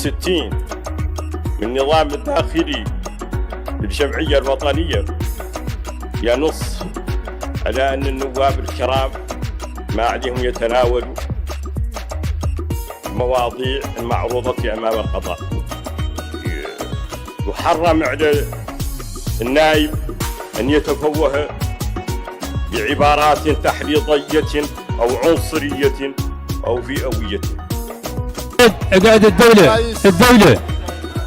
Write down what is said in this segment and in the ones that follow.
60 من النظام الداخلي للجمعية الوطنية ينص على أن النواب الكرام ما عليهم يتناولوا المواضيع المعروضة أمام القضاء. يحرم على النائب أن يتفوه بعبارات تحريضية أو عنصرية أو فئوية. قاعد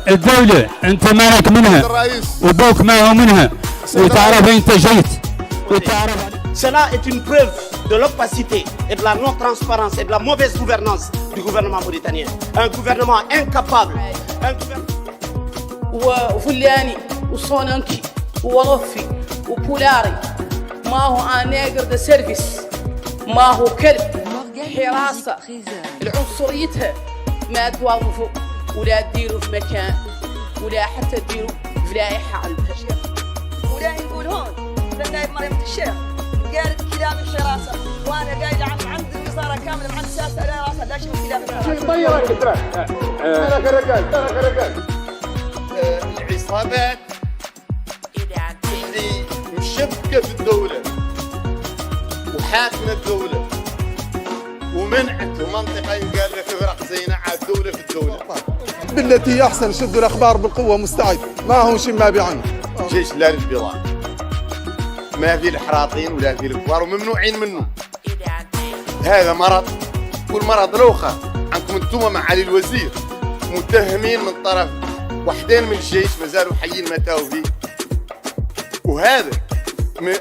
الدولة أنت مالك منها وبوك ما هو منها وتعرف أنت جيت وتعرف. Cela est une preuve de l'opacité et de la non-transparence et de la mauvaise gouvernance du gouvernement mauritanien. Un gouvernement incapable. وفلاني وصوننكي ووظفي وبولاري ما هو نيجر ده سيرفيس ما هو كلب حراسة العنصريتها ما توظفوا ولا تديروا في مكان ولا حتى تديروا في لائحة عندها. ولا يقول هون النائب مريم الشيخ قالت كلام الحراسة وانا قايل عند الوزارة كاملة عن سياسة الحراسة لا شيء كلام الحراسة. العصابات اللي مشبكة في الدولة وحاكمة الدولة ومنعت منطقة يقال لك فرق زينة على الدولة في الدولة. بالتي أحسن شدوا الأخبار بالقوة مستعد ما هو شيء ما بيعنه. جيش لا للبضاعة ما في الحراطين ولا في الكفار وممنوعين منه. هذا مرض والمرض الأخر عنكم انتم معالي الوزير متهمين من طرف وحدين من الجيش ما زالوا حيين ما تاو فيه وهذا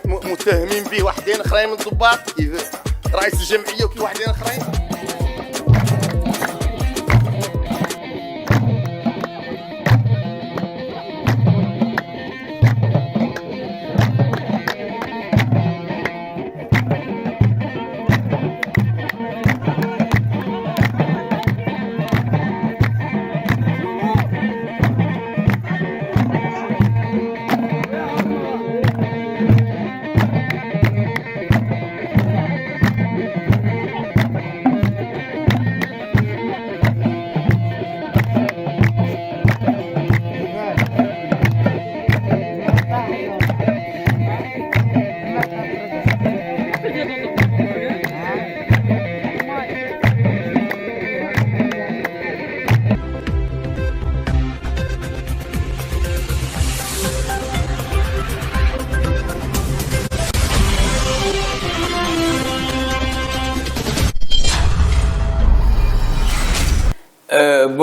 متهمين به وحدين اخرين من الضباط رئيس الجمعية وكي وحدين اخرين.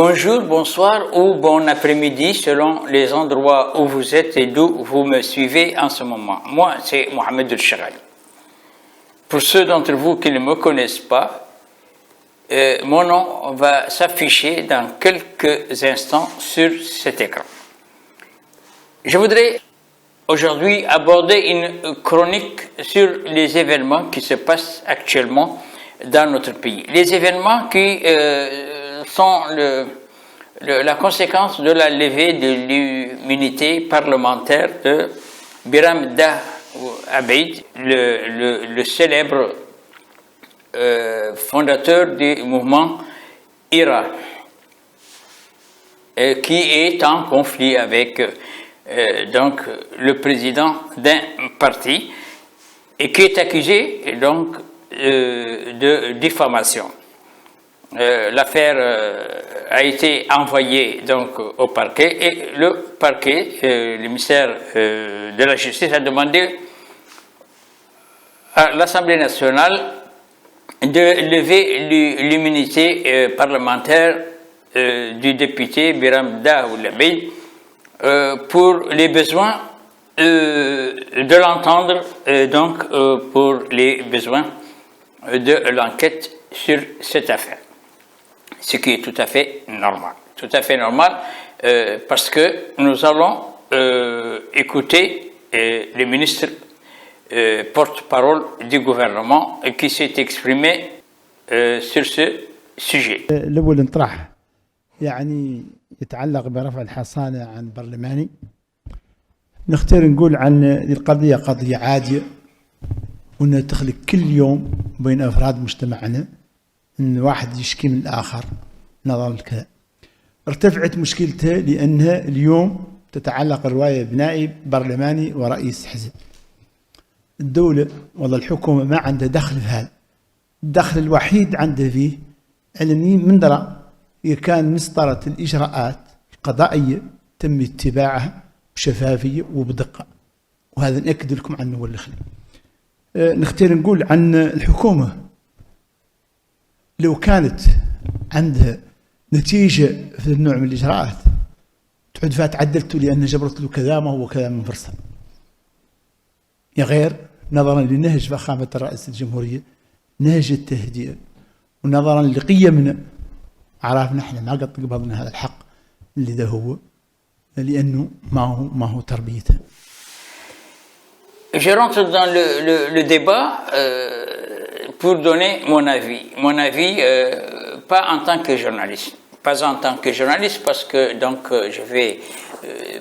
Bonjour, bonsoir ou bon après-midi selon les endroits où vous êtes et d'où vous me suivez en ce moment. Moi, c'est Mohamed El Chaghali. Pour ceux d'entre vous qui ne me connaissent pas, mon nom va s'afficher dans quelques instants sur cet écran. Je voudrais aujourd'hui aborder une chronique sur les événements qui se passent actuellement dans notre pays. Les événements qui sont la conséquence de la levée de l'immunité parlementaire de Biram Dah Abeid, le célèbre fondateur du mouvement IRA, qui est en conflit avec donc, le président d'un parti et qui est accusé donc, de diffamation. L'affaire a été envoyée donc au parquet et le parquet, le ministère de la Justice a demandé à l'Assemblée nationale de lever l'immunité parlementaire du député Biram Dah Abeid pour les besoins de l'entendre, donc pour les besoins de l'enquête sur cette affaire. Ce qui est tout à fait normal. Tout à fait normal parce que nous allons écouter le ministre porte-parole du gouvernement qui s'est exprimé sur ce sujet. الأول انطرح يعني يتعلق برفع الحصانة عن برلماني. نختار نقول عن القضية قضية عادية وأنها تخلق كل يوم بين أفراد مجتمعنا أن واحد يشكي من الآخر نظرا لكذا. ارتفعت مشكلتها لأنها اليوم تتعلق الرواية بنائب برلماني ورئيس حزب. الدولة والله الحكومة ما عندها دخل في هذا. الدخل الوحيد عندها فيه علني من درا هي كان مسطرة الإجراءات القضائية تم اتباعها بشفافية وبدقة، وهذا نأكد لكم عنه والخلي. نختار نقول عن الحكومة لو كانت عندها نتيجة في النوع من الإجراءات تعود فات عدلته لأنها جبرت له كذا ما هو كلام منفصل، يا غير نظرا لنهج فخامة الرئيس الجمهورية، نهج التهدئة، ونظرا لقيمنا عرفنا احنا ما قد قبضنا هذا الحق اللي ده هو لأنه ما هو تربيته. Je rentre dans le débat pour donner mon avis. Mon avis, pas en tant que journaliste. Pas en tant que journaliste parce que donc, je vais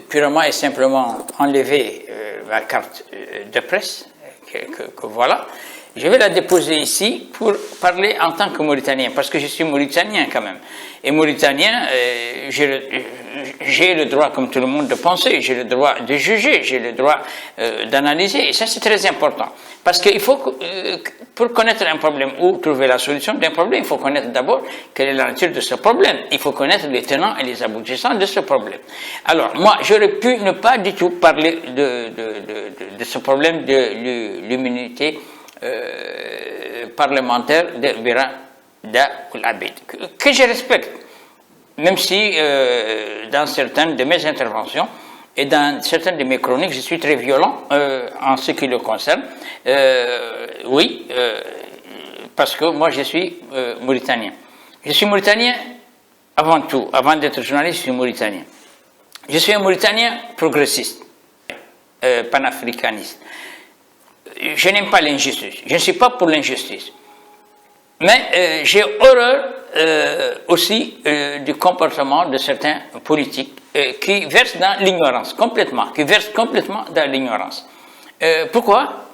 purement et simplement enlever ma carte de presse, que voilà. Je vais la déposer ici pour parler en tant que Mauritanien, parce que je suis Mauritanien quand même. Et Mauritanien, j'ai le droit, comme tout le monde, de penser, j'ai le droit de juger, j'ai le droit d'analyser. Et ça, c'est très important. Parce qu'il faut, pour connaître un problème ou trouver la solution d'un problème, il faut connaître d'abord quelle est la nature de ce problème. Il faut connaître les tenants et les aboutissants de ce problème. Alors, moi, j'aurais pu ne pas du tout parler de ce problème de l'immunité parlementaire de Biran Abed, que je respecte, même si dans certaines de mes interventions et dans certaines de mes chroniques, je suis très violent en ce qui le concerne. Oui, parce que moi je suis mauritanien. Je suis mauritanien avant tout, avant d'être journaliste, je suis mauritanien. Je suis un mauritanien progressiste, panafricaniste. Je n'aime pas l'injustice, je ne suis pas pour l'injustice. Mais j'ai horreur aussi du comportement de certains politiques qui versent dans l'ignorance, complètement, dans l'ignorance. Pourquoi?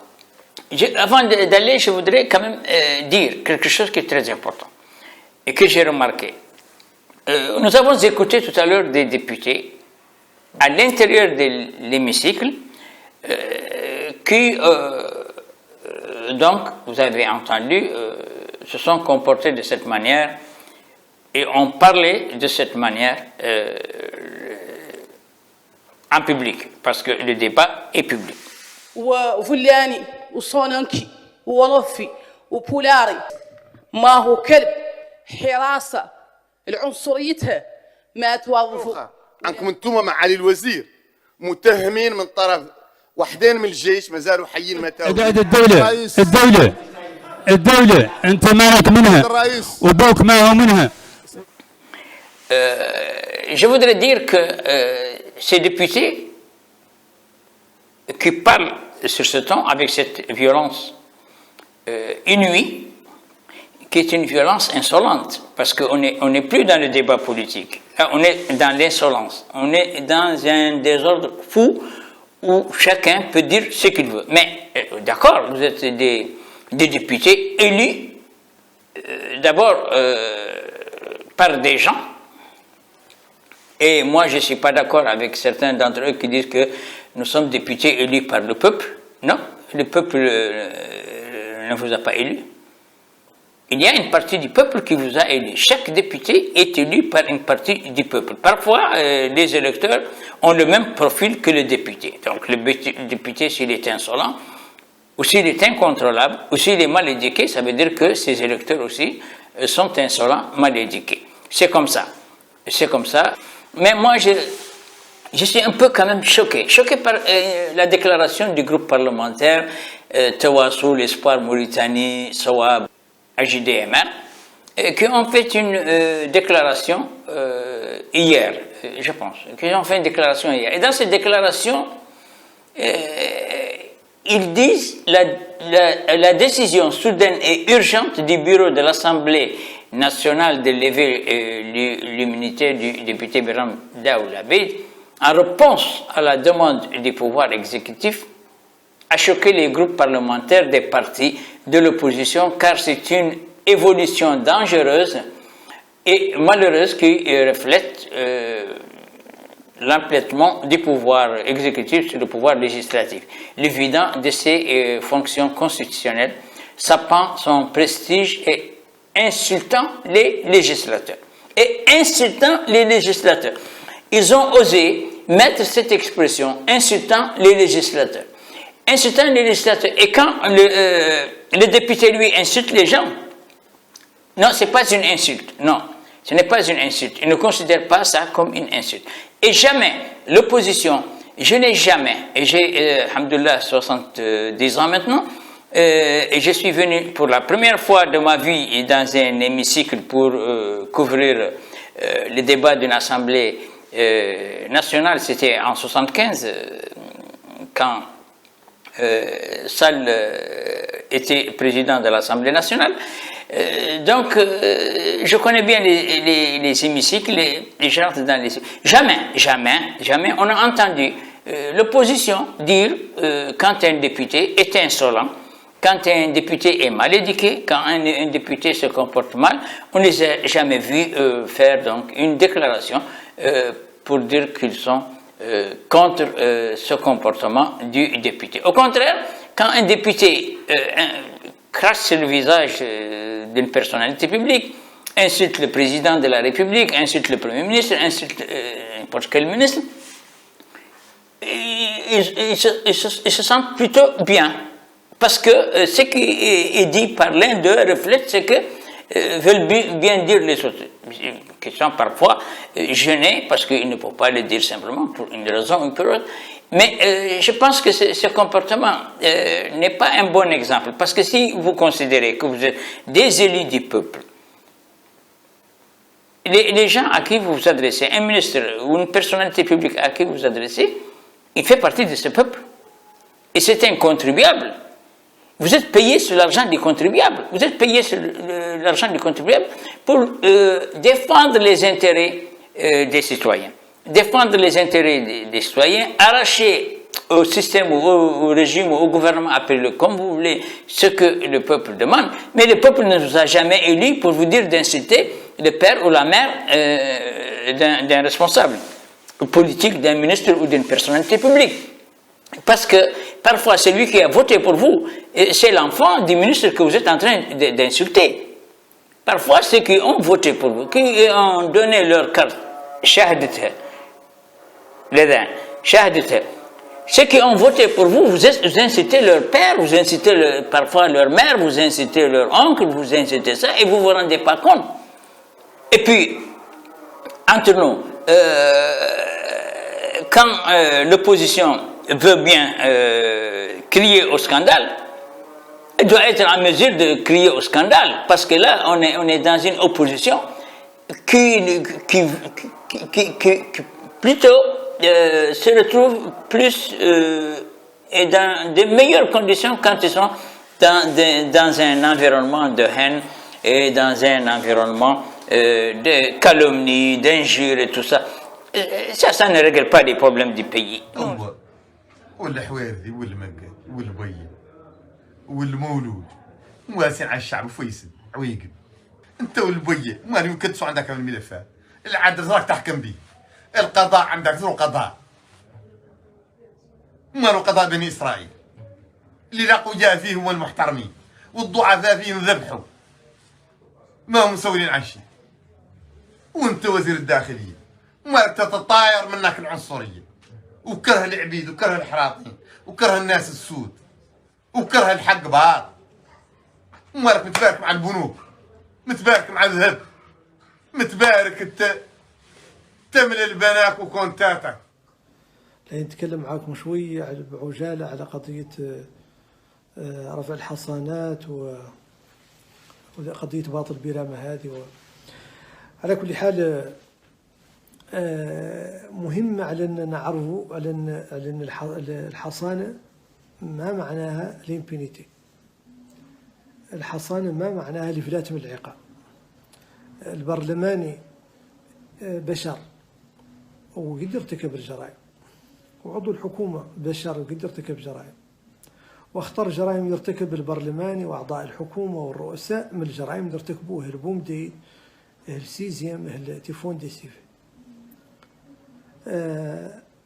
Avant d'aller, je voudrais quand même dire quelque chose qui est très important et que j'ai remarqué. Nous avons écouté tout à l'heure des députés à l'intérieur de l'hémicycle qui, donc, vous avez entendu, se sont comportés de cette manière et ont parlé de cette manière en public, parce que le débat est public. وفلاني وصوننكي وولفي وبولاري ما هو كلب حراسة العنصريتها ما توظفوا عنكم انتم معالي الوزير متهمين من طرف وحدين من الجيش ما زالوا حيين متى الدولة انت مالك منها وبوك ما هو منها. Je voudrais dire que ces députés qui parlent sur ce ton avec cette violence inouïe, qui est une violence insolente, parce qu'on n'est plus dans le débat politique, là, on est dans l'insolence, on est dans un désordre fou où chacun peut dire ce qu'il veut. Mais d'accord, vous êtes des députés élus d'abord par des gens, et moi je ne suis pas d'accord avec certains d'entre eux qui disent que nous sommes députés élus par le peuple. Non, le peuple ne vous a pas élu. Il y a une partie du peuple qui vous a élu. Chaque député est élu par une partie du peuple. Parfois, les électeurs ont le même profil que le député. Donc le député, s'il est insolent, ou s'il est incontrôlable, ou s'il est mal éduqué, ça veut dire que ces électeurs aussi sont insolents, mal éduqués. C'est comme ça. C'est comme ça. Mais moi, je suis un peu quand même choqué par la déclaration du groupe parlementaire Tawassou, l'Espoir Mauritanie, Sawab, AJDMR, qui ont fait une déclaration hier, je pense. Qui ont fait une déclaration hier. Et dans cette déclaration, ils disent la décision soudaine et urgente du bureau de l'Assemblée nationale de lever l'immunité du député Biran Abed en réponse à la demande du pouvoir exécutif a choqué les groupes parlementaires des partis de l'opposition car c'est une évolution dangereuse et malheureuse qui reflète l'empiètement du pouvoir exécutif sur le pouvoir législatif, l'évident de ses fonctions constitutionnelles, sapant son prestige et insultant les législateurs. Et insultant les législateurs. Ils ont osé mettre cette expression, insultant les législateurs. Insultant les législateurs. Et quand le député, lui, insulte les gens, non, ce n'est pas une insulte. Non, ce n'est pas une insulte. Il ne considère pas ça comme une insulte. Et jamais, l'opposition, je n'ai jamais, et j'ai, alhamdoulilah, 70 ans maintenant, et je suis venu pour la première fois de ma vie dans un hémicycle pour couvrir les débats d'une assemblée nationale. C'était en 1975, quand Sall était président de l'Assemblée nationale. Donc, je connais bien les hémicycles, les gens dans les... Jamais on a entendu l'opposition dire quand un député est insolent, quand un député est mal éduqué, quand un député se comporte mal, on ne les a jamais vus faire donc une déclaration pour dire qu'ils sont contre ce comportement du député. Au contraire, quand un député crache sur le visage d'une personnalité publique, insulte le président de la République, insulte le Premier ministre, insulte n'importe quel ministre, ils se sentent plutôt bien. Parce que ce qui est dit par l'un d'eux reflète ce que veulent bien dire les autres. Qui sont parfois gênés parce qu'ils ne peuvent pas le dire simplement pour une raison ou pour autre. Mais je pense que ce comportement n'est pas un bon exemple. Parce que si vous considérez que vous êtes des élus du peuple, les gens à qui vous vous adressez, un ministre ou une personnalité publique à qui vous vous adressez, il fait partie de ce peuple. Et c'est un contribuable. Vous êtes payé sur l'argent des contribuables. Vous êtes payé sur l'argent des contribuables pour défendre les intérêts des citoyens. Défendre les intérêts des citoyens, arracher au système, au régime, au gouvernement, appelez-le comme vous voulez, ce que le peuple demande. Mais le peuple ne vous a jamais élu pour vous dire d'insulter le père ou la mère d'un responsable politique, d'un ministre ou d'une personnalité publique. Parce que parfois, celui qui a voté pour vous, c'est l'enfant du ministre que vous êtes en train d'insulter. Parfois, ceux qui ont voté pour vous, qui ont donné leur carte, shahadata, ceux qui ont voté pour vous, vous incitez leur père, vous incitez parfois leur mère, vous incitez leur oncle, vous incitez ça, et vous ne vous rendez pas compte. Et puis, entre nous, quand l'opposition veut bien crier au scandale, elle doit être en mesure de crier au scandale, parce que là, on est dans une opposition qui plutôt se retrouve plus et dans de meilleures conditions quand ils sont dans un environnement de haine et dans un environnement de calomnie, d'injures et tout ça. Ça ne règle pas les problèmes du pays. والحوارثي والمنقد والبيض والمولود واسع على الشعب فيصل عويقب انت والبيض ما يمكنش عندك الملفات العدل راك تحكم به القضاء عندك ذو قضاء ما له قضاء بني اسرائيل اللي الاقوياء فيهم والمحترمين والضعفاء فيهم ذبحوا ما هم مسؤولين عن شيء وانت وزير الداخليه ما تتطاير منك العنصريه وكره العبيد وكره الحراطين وكره الناس السود وكره الحق باط مالك متبارك مع البنوك متبارك مع الذهب متبارك تملى البناك وكونتاتك. نتكلم معاكم شوية بعجالة على قضية رفع الحصانات وقضية باطل بيرامة هذه على كل حال مهم على أن نعرف على أن الحصانة ما معناها الإمبينيتي. الحصانة ما معناها الإفلات من العقاب. البرلماني بشر وقد ارتكب الجرائم، وعضو الحكومة بشر وقد ارتكب جرائم، واخطر جرائم يرتكب البرلماني وأعضاء الحكومة والرؤساء من الجرائم اللي ارتكبوها البومدي السيزيام تيفون دي سيفي.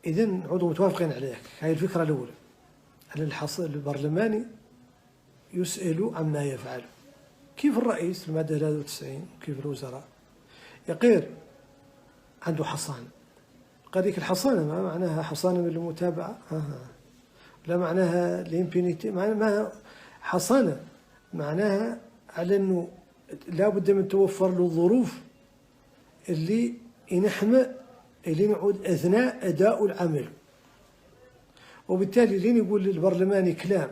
إذا نعودوا متوافقين عليك. هاي الفكرة الأولى، أن البرلماني يسأل عما يفعل. كيف الرئيس في المادة 93 كيف الوزراء يقير عنده حصانة. قضية الحصانة ما معناها حصانة من المتابعة، لا معناها الامبينيتي، معناها حصانة معناها على أنه لا بد من توفر له الظروف اللي ينحمى اللي نعود أثناء أداء العمل. وبالتالي لين يقول البرلماني كلام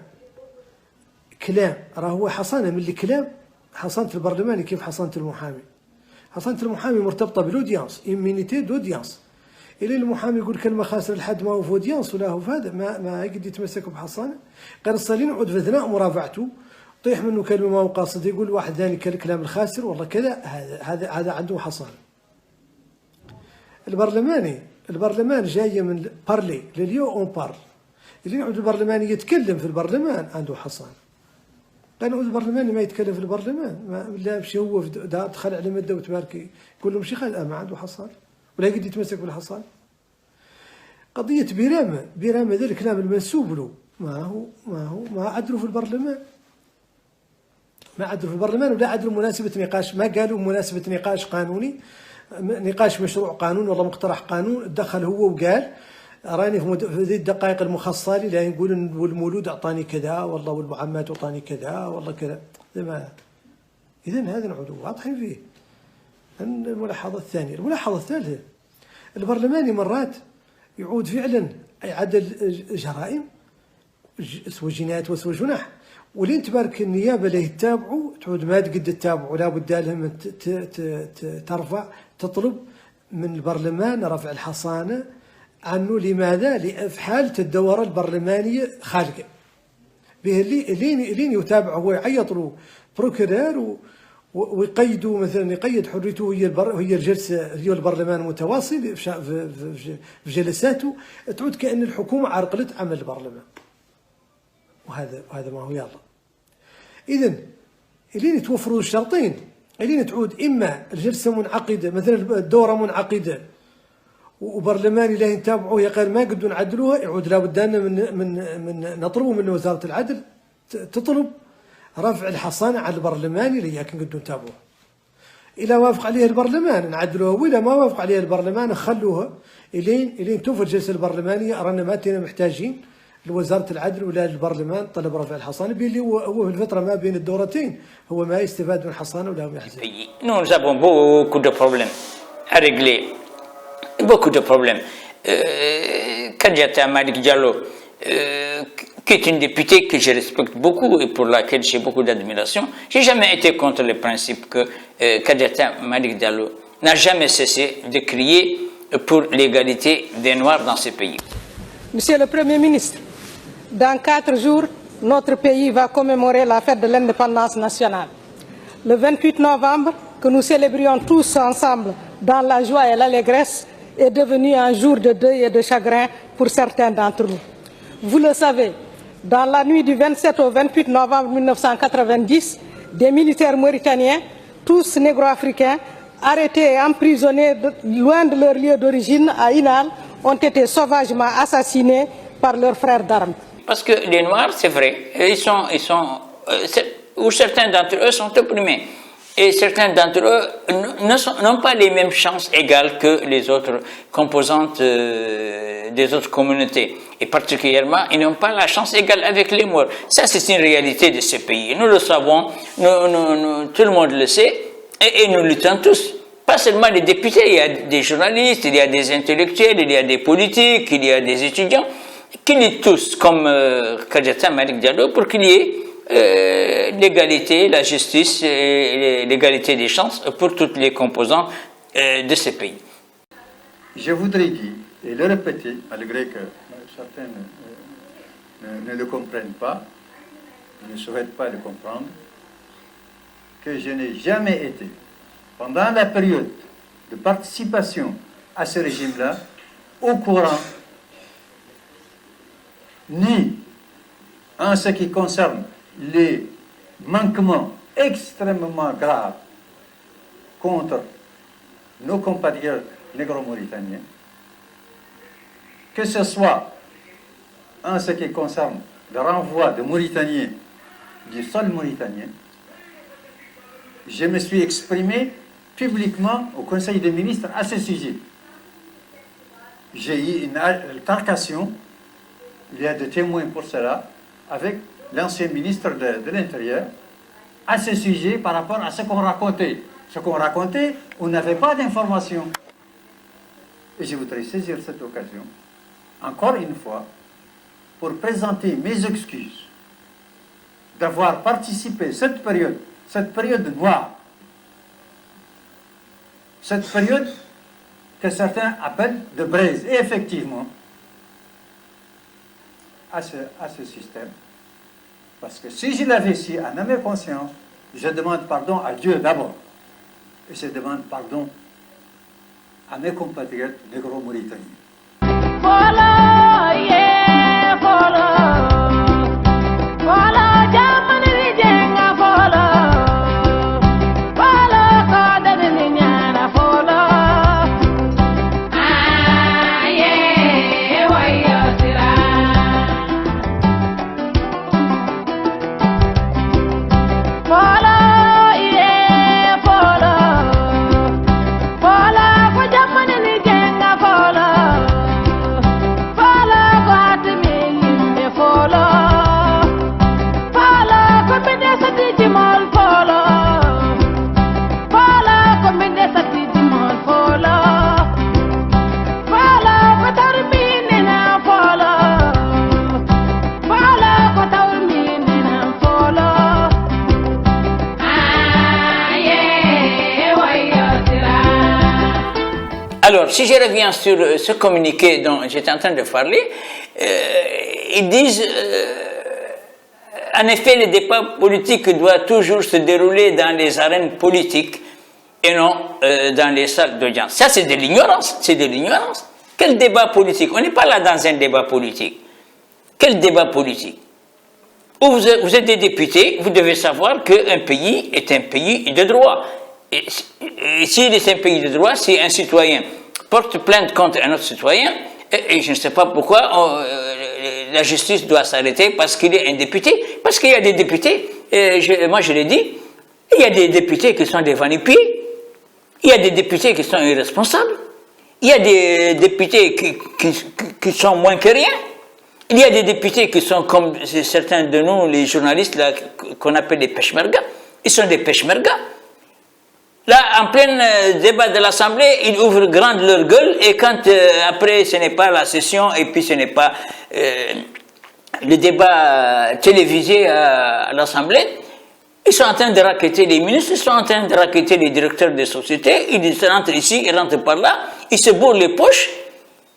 راه هو حصانة من الكلام. حصانة البرلماني كيف حصانة المحامي. حصانة المحامي مرتبطة بالأودينس، إمينيتي دودينس. إلى المحامي يقول كلمة خاسرة لحد ما هو في أودينس ولا هو في هذا ما يقدر يتمسك بحصانة. قال الصالين يعود في أثناء مرافعته طيح منه كلمة ما هو قاصد، يقول واحد ثاني كلام الخاسر والله كذا، هذا عنده حصانة. البرلمان جاية من بارلي لليو اون بارل. اللي يعود البرلماني يتكلم في البرلمان عنده حصانة. قال يعود البرلماني ما يتكلم في البرلمان لا مشي هو دخل على مدة وتباركي يقول له مشي ما عنده حصانة ولا يقدر يتمسك بالحصانة. قضية بيرامة ذا الكلام المنسوب له ما عدلوا في البرلمان. ما عدلوا في البرلمان ولا عدلوا مناسبة نقاش. ما قالوا مناسبة نقاش قانوني، نقاش مشروع قانون والله مقترح قانون. دخل هو وقال راني في ذي الدقائق المخصصة لي لا نقول والمولود أعطاني كذا والله والمعمات أعطاني كذا والله كذا. إذن هذا نعود واضحين فيه. الملاحظة الثانية. الملاحظة الثالثة، البرلماني مرات يعود فعلا يعدل جرائم سوى جنايات وسوى جنح، ولين تبارك النيابة اللي يتابعوا تعود ما تقد تتابعوا. لا بد لهم ترفع تطلب من البرلمان رفع الحصانة عنه. لماذا؟ لإفحال الدورة البرلمانية خارجة به اللي يتابع هو يعيط له بروكرور ويقيدوا مثلا يقيد حريته هي الجلسة هي البرلمان متواصل في جلساته. تعود كأن الحكومة عرقلت عمل البرلمان، وهذا ما هو يلا. إذن اللي يتوفروا الشرطين اللي تعود إما الجلسة منعقدة مثلا الدورة منعقدة وبرلماني لا يتابعوه قال ما قدوا نعدلوها، يعود لابد لنا من نطلبوا من وزارة العدل تطلب رفع الحصانة على البرلماني اللي يمكن قدوا نتابعوه. إذا وافق عليها البرلمان نعدلوها، وإذا ما وافق عليها البرلمان خلوها إلين توفر الجلسة البرلمانية. رانا ما محتاجين لوزارة العدل ولا البرلمان طلب رفع الحصانة باللي هو في الفترة ما بين الدورتين هو ما يستفاد من الحصانة ولا هم يحزن. Nous avons beaucoup de problèmes à régler, beaucoup de problèmes. Kadiata Malik Diallo, qui est une députée que je respecte beaucoup et pour laquelle j'ai beaucoup d'admiration, j'ai jamais été contre le principe que Kadiata Malik Diallo n'a jamais cessé de crier pour l'égalité des Noirs dans ce pays. Monsieur le Premier ministre, dans 4 jours, notre pays va commémorer la fête de l'indépendance nationale. Le 28 novembre, que nous célébrions tous ensemble dans la joie et l'allégresse, est devenu un jour de deuil et de chagrin pour certains d'entre nous. Vous le savez, dans la nuit du 27 au 28 novembre 1990, des militaires mauritaniens, tous négro-africains, arrêtés et emprisonnés loin de leur lieu d'origine à Inal, ont été sauvagement assassinés par leurs frères d'armes. Parce que les Noirs, c'est vrai, ou certains d'entre eux sont opprimés. Et certains d'entre eux n'ont pas les mêmes chances égales que les autres composantes des autres communautés. Et particulièrement, ils n'ont pas la chance égale avec les Maures. Ça, c'est une réalité de ce pays. Nous le savons, tout le monde le sait, et nous luttons tous. Pas seulement les députés, il y a des journalistes, il y a des intellectuels, il y a des politiques, il y a des étudiants, qui luttent tous, comme Kadiata Malik Diallo, pour qu'il y ait l'égalité, la justice et l'égalité des chances pour toutes les composants de ce pays. Je voudrais dire, et le répéter, malgré que certains ne le comprennent pas, ne souhaitent pas le comprendre, que je n'ai jamais été, pendant la période de participation à ce régime-là, au courant, ni en ce qui concerne les manquements extrêmement graves contre nos compatriotes négro-mauritaniens, que ce soit en ce qui concerne le renvoi de Mauritaniens du sol mauritanien. Je me suis exprimé publiquement au Conseil des ministres à ce sujet. J'ai eu une altercation, il y a des témoins pour cela, avec l'ancien ministre de l'Intérieur, à ce sujet par rapport à ce qu'on racontait. Ce qu'on racontait, on n'avait pas d'informations. Et je voudrais saisir cette occasion, encore une fois, pour présenter mes excuses d'avoir participé cette période noire, cette période que certains appellent de braise, et effectivement, à ce système. Parce que si je l'avais su en âme et conscience, je demande pardon à Dieu d'abord. Et je demande pardon à mes compatriotes négro-mauritaniens. Voilà, yeah, voilà. Voilà, jamani jenga voilà. Voilà, kada ninyana voilà. Ah, yeah, waya sira. Voilà, yeah, voilà. Voilà, jamani jenga voilà. Alors, si je reviens sur ce communiqué dont j'étais en train de parler, ils disent, en effet, le débat politique doit toujours se dérouler dans les arènes politiques et non dans les salles d'audience. Ça, c'est de l'ignorance, c'est de l'ignorance. Quel débat politique? On n'est pas là dans un débat politique. Quel débat politique? Vous êtes des députés, vous devez savoir qu'un pays est un pays de droit. Et s'il est un pays de droit, si un citoyen porte plainte contre un autre citoyen, et je ne sais pas pourquoi la justice doit s'arrêter parce qu'il est un député. Parce qu'il y a des députés, moi je l'ai dit, il y a des députés qui sont des va-nu-pieds, il y a des députés qui sont irresponsables, il y a des députés qui sont moins que rien, il y a des députés qui sont comme certains de nous, les journalistes là, qu'on appelle des peshmergas, ils sont des peshmergas. Là, en plein débat de l'Assemblée, ils ouvrent grande leur gueule et quand après ce n'est pas la session et puis ce n'est pas le débat télévisé à l'Assemblée, ils sont en train de racketter les ministres, ils sont en train de racketter les directeurs des sociétés, ils rentrent ici, ils rentrent par là, ils se bourrent les poches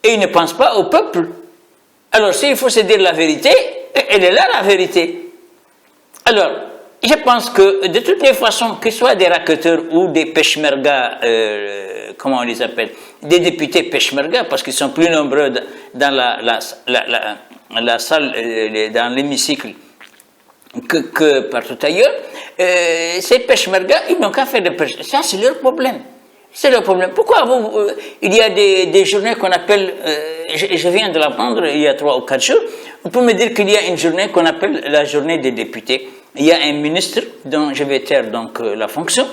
et ils ne pensent pas au peuple. Alors s'il faut se dire la vérité, elle est là la vérité. Alors, je pense que de toutes les façons, que ce soit des racketteurs ou des peshmergas, comment on les appelle, des députés peshmergas, parce qu'ils sont plus nombreux dans la salle, dans l'hémicycle, que partout ailleurs, ces peshmergas, ils n'ont qu'à faire de pêche. Ça, c'est leur problème. C'est leur problème. Pourquoi il y a des journées qu'on appelle, je viens de l'apprendre il y a 3 ou 4 jours, on peut me dire qu'il y a une journée qu'on appelle la journée des députés. Il y a un ministre dont je vais taire donc la fonction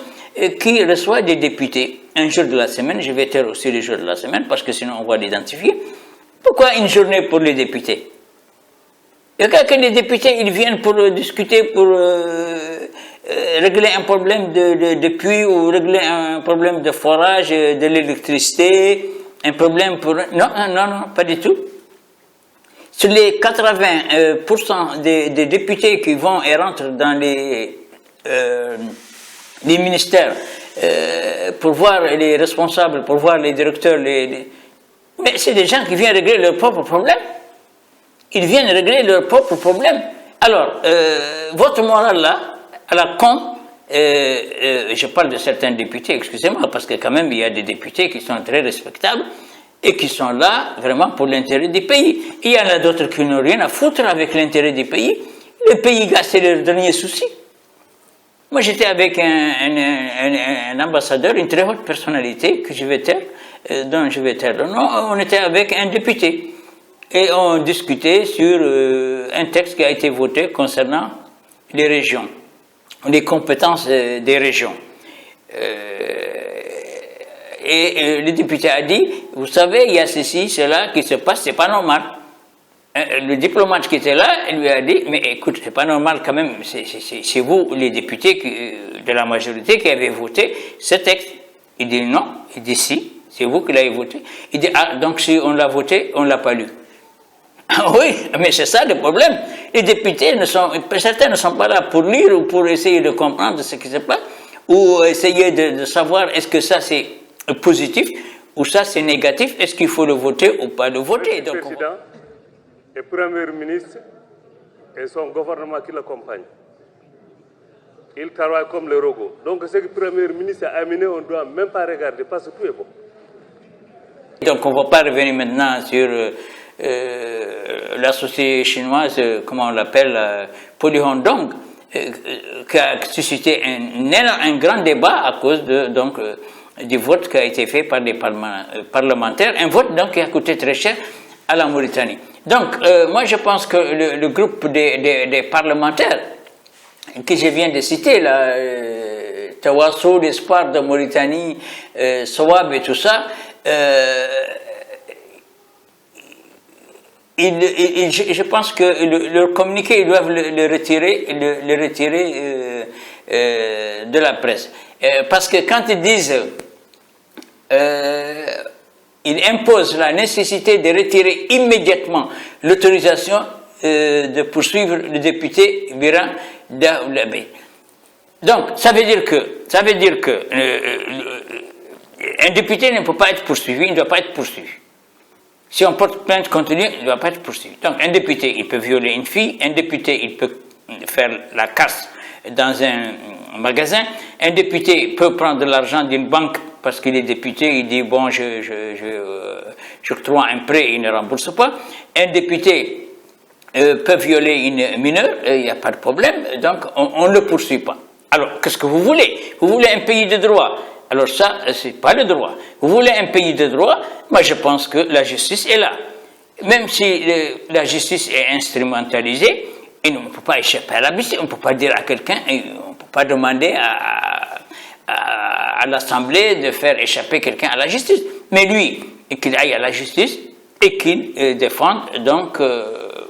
qui reçoit des députés un jour de la semaine. Je vais taire aussi les jours de la semaine parce que sinon on va l'identifier. Pourquoi une journée pour les députés? Il y a que les députés ils viennent pour discuter, pour régler un problème de puits ou régler un problème de forage, de l'électricité, un problème pour... Non, pas du tout. Sur les 80% des députés qui vont et rentrent dans les ministères pour voir les responsables, pour voir les directeurs, mais c'est des gens qui viennent régler leurs propres problèmes. Ils viennent régler leurs propres problèmes. Alors, votre morale là, à la con, je parle de certains députés, excusez-moi, parce que quand même il y a des députés qui sont très respectables, et qui sont là vraiment pour l'intérêt du pays. Il y en a d'autres qui n'ont rien à foutre avec l'intérêt du pays. Le pays, c'est leur dernier souci. Moi, j'étais avec un ambassadeur, une très haute personnalité que je vais taire, dont je vais taire le nom. On était avec un député et on discutait sur un texte qui a été voté concernant les régions, les compétences des régions. Et le député a dit, vous savez, il y a ceci, cela qui se passe, c'est pas normal. Le diplomate qui était là, il lui a dit, mais écoute, c'est pas normal quand même, c'est vous, les députés de la majorité, qui avez voté ce texte. Il dit non, il dit si, c'est vous qui l'avez voté. Il dit, ah, donc si on l'a voté, on l'a pas lu. Oui, mais c'est ça le problème. Les députés, certains ne sont pas là pour lire ou pour essayer de comprendre ce qui se passe, ou essayer de savoir est-ce que ça c'est positif ou ça c'est négatif, est-ce qu'il faut le voter ou pas le voter. Le président et Premier ministre et son gouvernement qui l'accompagne, ils travaillent comme les robots. Donc ce que le Premier ministre a amené, on ne doit même pas regarder parce que tout est bon. Donc on ne va pas revenir maintenant sur la société chinoise, comment on l'appelle, Polyhondong, qui a suscité un grand débat à cause du vote qui a été fait par les parlementaires, un vote donc qui a coûté très cher à la Mauritanie. Donc moi je pense que le groupe des parlementaires que je viens de citer, là, Tawasso, l'Espoir de Mauritanie, Sawab et tout ça, je pense que leur communiqué, ils doivent le retirer de la presse. Parce que quand ils disent, ils imposent la nécessité de retirer immédiatement l'autorisation de poursuivre le député Biran Daoulabé. Donc, ça veut dire que un député ne peut pas être poursuivi, il ne doit pas être poursuivi. Si on porte plainte contre lui, il ne doit pas être poursuivi. Donc, un député, il peut violer une fille, un député, il peut faire la casse dans un magasin, un député peut prendre de l'argent d'une banque parce qu'il est député, il dit, bon, je octroie un prêt, il ne rembourse pas. Un député peut violer une mineure, il n'y a pas de problème, donc on ne le poursuit pas. Alors, qu'est-ce que vous voulez? Vous voulez un pays de droit? Alors ça, c'est pas le droit. Vous voulez un pays de droit? Moi, je pense que la justice est là. Même si la justice est instrumentalisée, on ne peut pas échapper à la justice. On ne peut pas dire à quelqu'un, on ne peut pas demander à l'Assemblée de faire échapper quelqu'un à la justice. Mais lui, qu'il aille à la justice et qu'il défende, donc,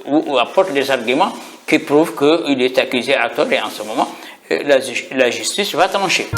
ou apporte des arguments qui prouvent qu'il est accusé à tort, et en ce moment, la justice va trancher.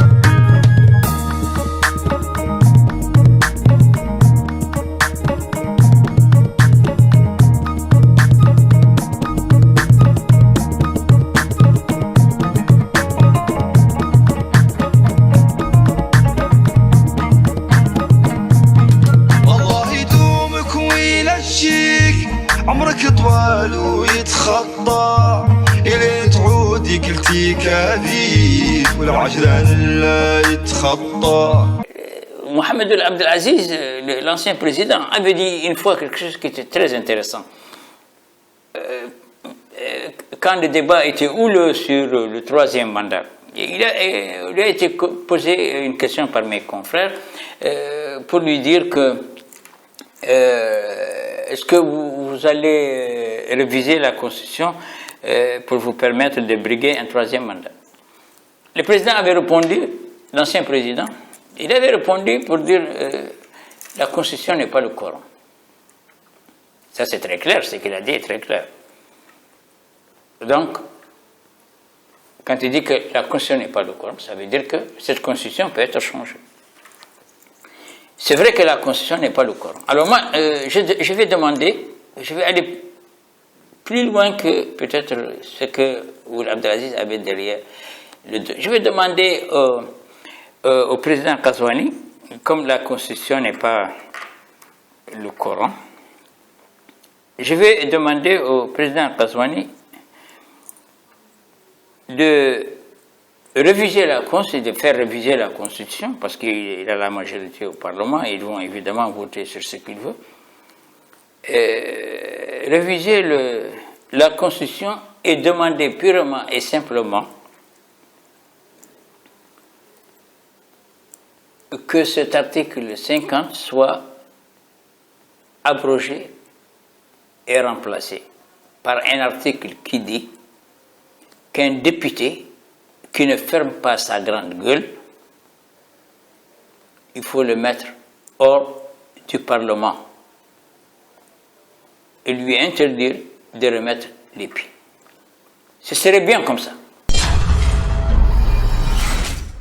عمرك طوال ويتخطى إلي تعودي كلتي كاذيب والعجلان لا يتخطى. Mohamed Abdelaziz, l'ancien président, avait dit une fois quelque chose qui était très intéressant. Quand le débat était houleux sur le troisième mandat, il a été posé une question par mes confrères pour lui dire que est-ce que vous allez réviser la Constitution pour vous permettre de briguer un troisième mandat? Le président avait répondu, l'ancien président, il avait répondu pour dire la Constitution n'est pas le Coran. Ça c'est très clair, ce qu'il a dit est très clair. Donc, quand il dit que la Constitution n'est pas le Coran, ça veut dire que cette Constitution peut être changée. C'est vrai que la Constitution n'est pas le Coran. Alors moi, je vais demander, je vais aller plus loin que peut-être ce que Abdelaziz avait derrière le deux. Je vais demander au président Ghazouani, comme la Constitution n'est pas le Coran, je vais demander au président Ghazouani de réviser la Constitution, de faire réviser la Constitution, parce qu'il a la majorité au Parlement, et ils vont évidemment voter sur ce qu'ils veulent. Réviser la Constitution et demander purement et simplement que cet article 50 soit abrogé et remplacé par un article qui dit qu'un député qui ne ferme pas sa grande gueule, il faut le mettre hors du Parlement et lui interdire de remettre les pieds. Ce serait bien comme ça.